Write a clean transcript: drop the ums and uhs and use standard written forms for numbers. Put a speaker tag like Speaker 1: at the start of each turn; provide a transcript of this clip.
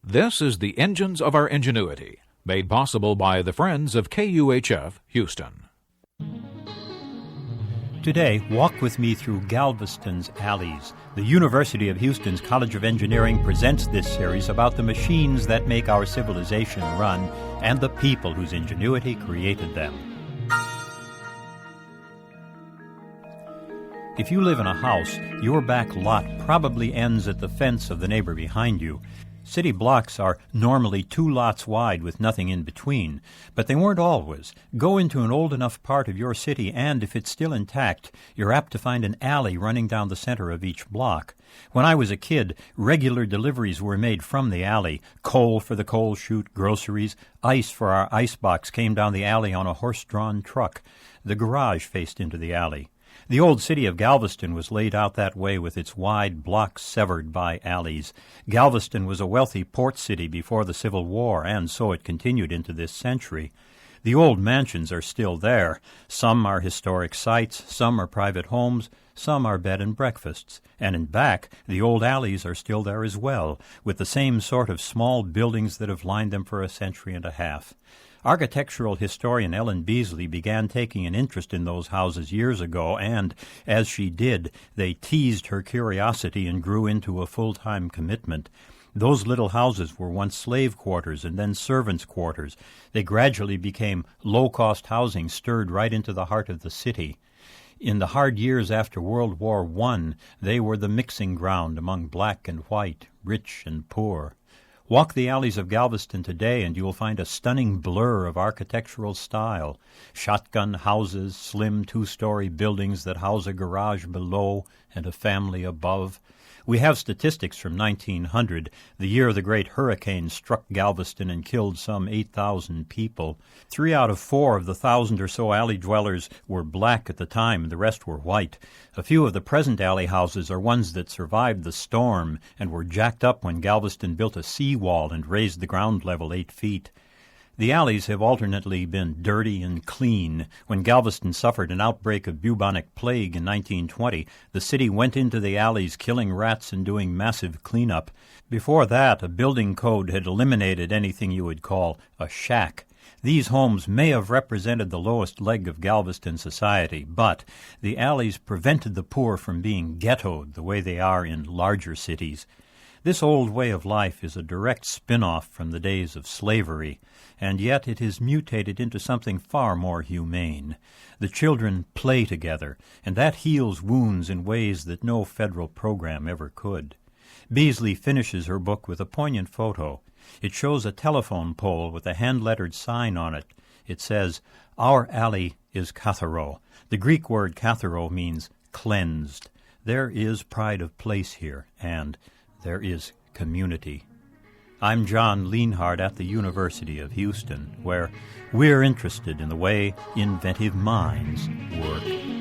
Speaker 1: This is the Engines of Our Ingenuity, made possible by the Friends of KUHF Houston.
Speaker 2: Today, walk with me through Galveston's alleys. The University of Houston's College of Engineering presents this series about the machines that make our civilization run and the people whose ingenuity created them. If you live in a house, your back lot probably ends at the fence of the neighbor behind you. City blocks are normally 2 lots wide with nothing in between, but they weren't always. Go into an old enough part of your city and, if it's still intact, you're apt to find an alley running down the center of each block. When I was a kid, regular deliveries were made from the alley. Coal for the coal chute, groceries, ice for our icebox came down the alley on a horse-drawn truck. The garage faced into the alley. The old city of Galveston was laid out that way with its wide blocks severed by alleys. Galveston was a wealthy port city before the Civil War, and so it continued into this century. The old mansions are still there. Some are historic sites, some are private homes, some are bed and breakfasts. And in back, the old alleys are still there as well, with the same sort of small buildings that have lined them for a century and a half. Architectural historian Ellen Beasley began taking an interest in those houses years ago, and, as she did, they teased her curiosity and grew into a full-time commitment. Those little houses were once slave quarters and then servants' quarters. They gradually became low-cost housing stirred right into the heart of the city. In the hard years after World War I, they were the mixing ground among black and white, rich and poor. Walk the alleys of Galveston today and you will find a stunning blur of architectural style. Shotgun houses, slim 2-story buildings that house a garage below and a family above. We have statistics from 1900, the year the great hurricane struck Galveston and killed some 8,000 people. 3 out of 4 of the 1,000 or so alley dwellers were black at the time, and the rest were white. A few of the present alley houses are ones that survived the storm and were jacked up when Galveston built a seawall and raised the ground level 8 feet. The alleys have alternately been dirty and clean. When Galveston suffered an outbreak of bubonic plague in 1920, the city went into the alleys killing rats and doing massive cleanup. Before that, a building code had eliminated anything you would call a shack. These homes may have represented the lowest leg of Galveston society, but the alleys prevented the poor from being ghettoed the way they are in larger cities. This old way of life is a direct spin-off from the days of slavery, and yet it is mutated into something far more humane. The children play together, and that heals wounds in ways that no federal program ever could. Beasley finishes her book with a poignant photo. It shows a telephone pole with a hand-lettered sign on it. It says, "Our alley is Catharo." The Greek word Catharo means cleansed. There is pride of place here, and there is community. I'm John Lienhardt at the University of Houston, where we're interested in the way inventive minds work.